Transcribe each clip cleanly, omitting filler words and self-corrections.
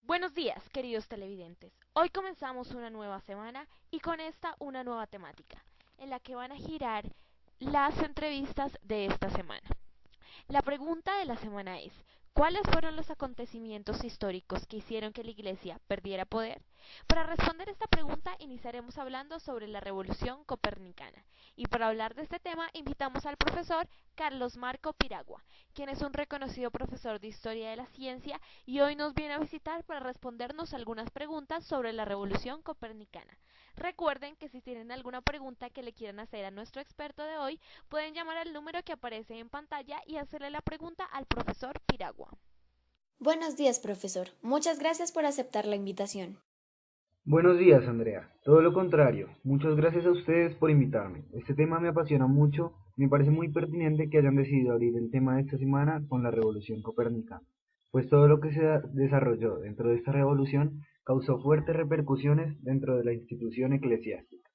Buenos días, queridos televidentes. Hoy comenzamos una nueva semana y con esta una nueva temática, en la que van a girar las entrevistas de esta semana. La pregunta de la semana es, ¿cuáles fueron los acontecimientos históricos que hicieron que la Iglesia perdiera poder? Para responder esta pregunta iniciaremos hablando sobre la Revolución Copernicana. Y para hablar de este tema invitamos al profesor Carlos Marco Piragua, quien es un reconocido profesor de Historia de la Ciencia y hoy nos viene a visitar para respondernos algunas preguntas sobre la Revolución Copernicana. Recuerden que si tienen alguna pregunta que le quieran hacer a nuestro experto de hoy, pueden llamar al número que aparece en pantalla y hacerle la pregunta al profesor Piragua. Buenos días, profesor. Muchas gracias por aceptar la invitación. Buenos días, Andrea. Todo lo contrario. Muchas gracias a ustedes por invitarme. Este tema me apasiona mucho. Me parece muy pertinente que hayan decidido abrir el tema de esta semana con la Revolución Copérnica, pues todo lo que se desarrolló dentro de esta revolución causó fuertes repercusiones dentro de la institución eclesiástica.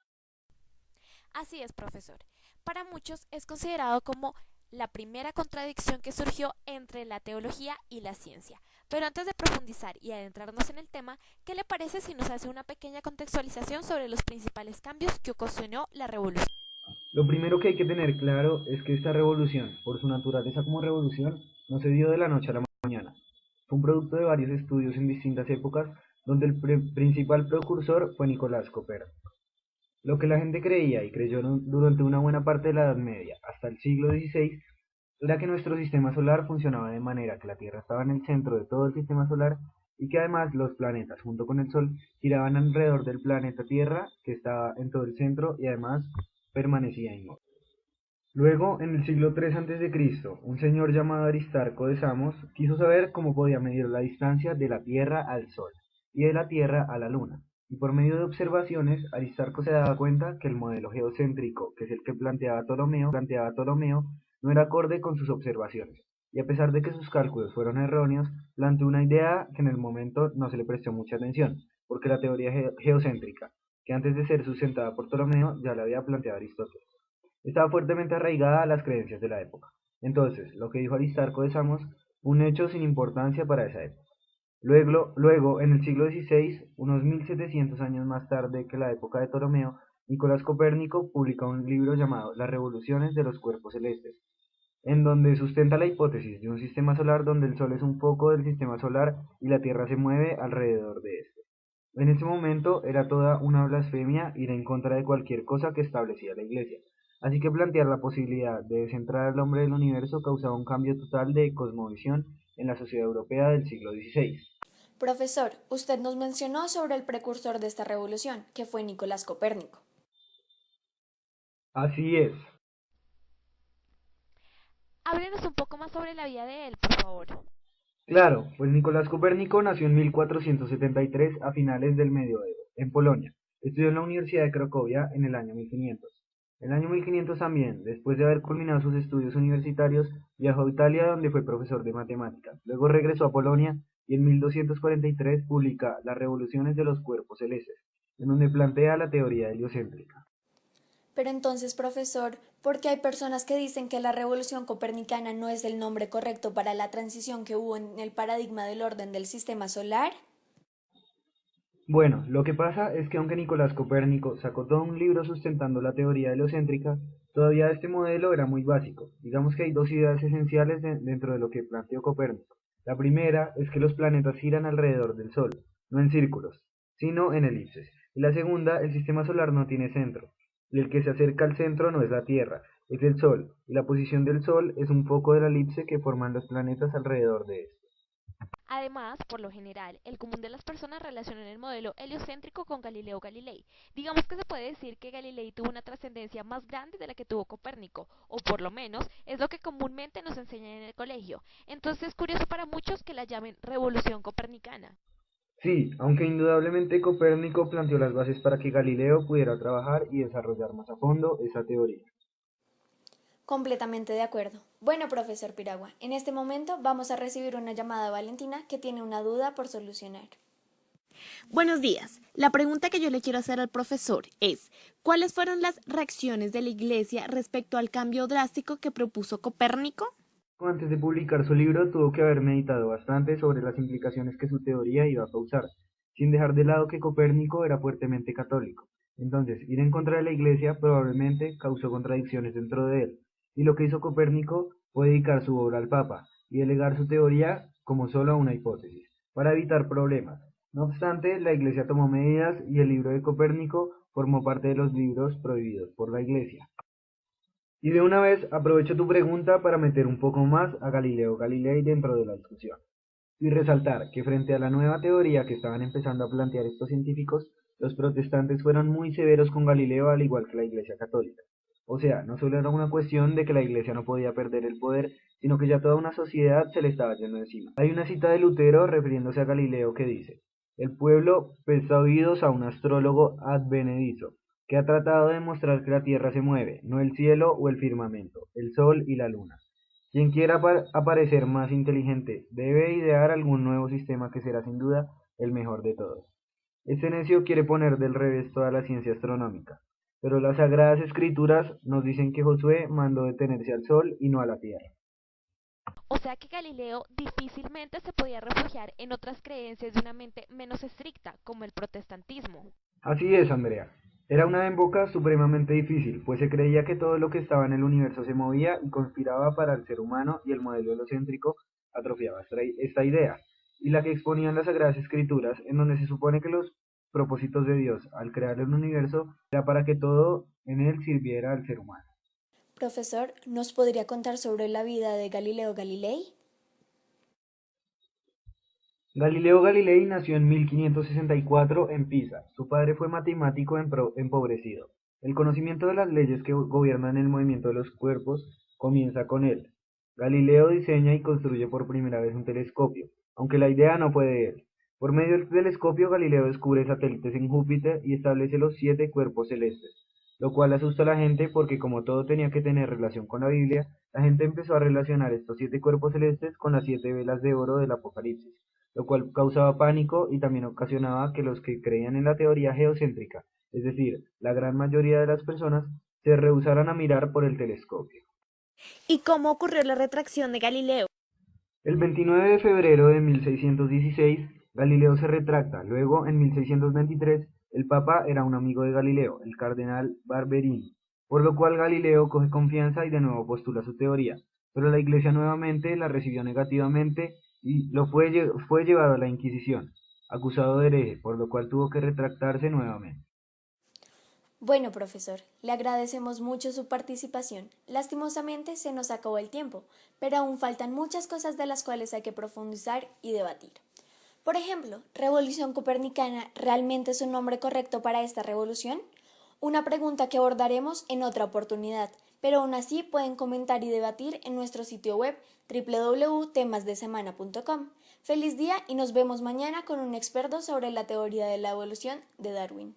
Así es, profesor. Para muchos es considerado como la primera contradicción que surgió entre la teología y la ciencia. Pero antes de profundizar y adentrarnos en el tema, ¿qué le parece si nos hace una pequeña contextualización sobre los principales cambios que ocasionó la revolución? Lo primero que hay que tener claro es que esta revolución, por su naturaleza como revolución, no se dio de la noche a la mañana. Fue un producto de varios estudios en distintas épocas, donde el principal precursor fue Nicolás Copérnico. Lo que la gente creía y creyó durante una buena parte de la Edad Media hasta el siglo XVI era que nuestro sistema solar funcionaba de manera que la Tierra estaba en el centro de todo el sistema solar y que además los planetas junto con el Sol giraban alrededor del planeta Tierra que estaba en todo el centro y además permanecía inmóvil. Luego, en el siglo III a.C., un señor llamado Aristarco de Samos quiso saber cómo podía medir la distancia de la Tierra al Sol y de la Tierra a la Luna, y por medio de observaciones, Aristarco se daba cuenta que el modelo geocéntrico, que es el que planteaba Ptolomeo, no era acorde con sus observaciones, y a pesar de que sus cálculos fueron erróneos, planteó una idea que en el momento no se le prestó mucha atención, porque la teoría geocéntrica, que antes de ser sustentada por Ptolomeo, ya la había planteado Aristóteles, estaba fuertemente arraigada a las creencias de la época. Entonces, lo que dijo Aristarco de Samos, un hecho sin importancia para esa época. Luego, en el siglo XVI, unos 1700 años más tarde que la época de Ptolomeo, Nicolás Copérnico publica un libro llamado Las revoluciones de los cuerpos celestes, en donde sustenta la hipótesis de un sistema solar donde el Sol es un foco del sistema solar y la Tierra se mueve alrededor de este. En ese momento era toda una blasfemia ir en contra de cualquier cosa que establecía la Iglesia, así que plantear la posibilidad de descentrar al hombre del universo causaba un cambio total de cosmovisión en la sociedad europea del siglo XVI. Profesor, usted nos mencionó sobre el precursor de esta revolución, que fue Nicolás Copérnico. Así es. Háblenos un poco más sobre la vida de él, por favor. Claro, pues Nicolás Copérnico nació en 1473 a finales del Medioevo, en Polonia. Estudió en la Universidad de Cracovia en el año 1500. En el año 1500 también, después de haber culminado sus estudios universitarios, viajó a Italia donde fue profesor de matemáticas. Luego regresó a Polonia y en 1243 publica Las revoluciones de los cuerpos celestes, en donde plantea la teoría heliocéntrica. Pero entonces, profesor, ¿por qué hay personas que dicen que la revolución copernicana no es el nombre correcto para la transición que hubo en el paradigma del orden del sistema solar? Bueno, lo que pasa es que aunque Nicolás Copérnico sacó todo un libro sustentando la teoría heliocéntrica, todavía este modelo era muy básico. Digamos que hay dos ideas esenciales dentro de lo que planteó Copérnico. La primera es que los planetas giran alrededor del Sol, no en círculos, sino en elipses. Y la segunda, el sistema solar no tiene centro, y el que se acerca al centro no es la Tierra, es el Sol, y la posición del Sol es un foco de la elipse que forman los planetas alrededor de él. Además, por lo general, el común de las personas relacionan el modelo heliocéntrico con Galileo Galilei. Digamos que se puede decir que Galilei tuvo una trascendencia más grande de la que tuvo Copérnico, o por lo menos es lo que comúnmente nos enseñan en el colegio. Entonces es curioso para muchos que la llamen revolución copernicana. Sí, aunque indudablemente Copérnico planteó las bases para que Galileo pudiera trabajar y desarrollar más a fondo esa teoría. Completamente de acuerdo. Bueno, profesor Piragua, en este momento vamos a recibir una llamada de Valentina que tiene una duda por solucionar. Buenos días. La pregunta que yo le quiero hacer al profesor es, ¿cuáles fueron las reacciones de la Iglesia respecto al cambio drástico que propuso Copérnico? Antes de publicar su libro, tuvo que haber meditado bastante sobre las implicaciones que su teoría iba a causar, sin dejar de lado que Copérnico era fuertemente católico. Entonces, ir en contra de la Iglesia probablemente causó contradicciones dentro de él, y lo que hizo Copérnico fue dedicar su obra al Papa y delegar su teoría como solo una hipótesis, para evitar problemas. No obstante, la Iglesia tomó medidas y el libro de Copérnico formó parte de los libros prohibidos por la Iglesia. Y de una vez aprovecho tu pregunta para meter un poco más a Galileo Galilei dentro de la discusión y resaltar que frente a la nueva teoría que estaban empezando a plantear estos científicos, los protestantes fueron muy severos con Galileo al igual que la Iglesia Católica. O sea, no solo era una cuestión de que la Iglesia no podía perder el poder, sino que ya toda una sociedad se le estaba yendo encima. Hay una cita de Lutero refiriéndose a Galileo que dice: el pueblo presta oídos a un astrólogo advenedizo, que ha tratado de demostrar que la Tierra se mueve, no el cielo o el firmamento, el sol y la luna. Quien quiera aparecer más inteligente debe idear algún nuevo sistema que será sin duda el mejor de todos. Este necio quiere poner del revés toda la ciencia astronómica, pero las sagradas escrituras nos dicen que Josué mandó detenerse al sol y no a la tierra. O sea que Galileo difícilmente se podía refugiar en otras creencias de una mente menos estricta, como el protestantismo. Así es, Andrea. Era una emboca supremamente difícil, pues se creía que todo lo que estaba en el universo se movía y conspiraba para el ser humano, y el modelo helocéntrico atrofiaba esta idea, y la que exponían las Sagradas Escrituras, en donde se supone que los propósitos de Dios al crear el universo era para que todo en él sirviera al ser humano. Profesor, ¿nos podría contar sobre la vida de Galileo Galilei? Galileo Galilei nació en 1564 en Pisa. Su padre fue matemático empobrecido. El conocimiento de las leyes que gobiernan el movimiento de los cuerpos comienza con él. Galileo diseña y construye por primera vez un telescopio, aunque la idea no fue de él. Por medio del telescopio, Galileo descubre satélites en Júpiter y establece los 7 cuerpos celestes, lo cual asusta a la gente porque como todo tenía que tener relación con la Biblia, la gente empezó a relacionar estos 7 cuerpos celestes con las 7 velas de oro del Apocalipsis, lo cual causaba pánico y también ocasionaba que los que creían en la teoría geocéntrica, es decir, la gran mayoría de las personas, se rehusaran a mirar por el telescopio. ¿Y cómo ocurrió la retracción de Galileo? El 29 de febrero de 1616, Galileo se retracta. Luego, en 1623, el Papa era un amigo de Galileo, el cardenal Barberini, por lo cual Galileo coge confianza y de nuevo postula su teoría, pero la Iglesia nuevamente la recibió negativamente y fue llevado a la Inquisición, acusado de hereje, por lo cual tuvo que retractarse nuevamente. Bueno, profesor, le agradecemos mucho su participación. Lastimosamente se nos acabó el tiempo, pero aún faltan muchas cosas de las cuales hay que profundizar y debatir. Por ejemplo, ¿revolución copernicana realmente es un nombre correcto para esta revolución? Una pregunta que abordaremos en otra oportunidad, pero aún así pueden comentar y debatir en nuestro sitio web www.temasdesemana.com. Feliz día y nos vemos mañana con un experto sobre la teoría de la evolución de Darwin.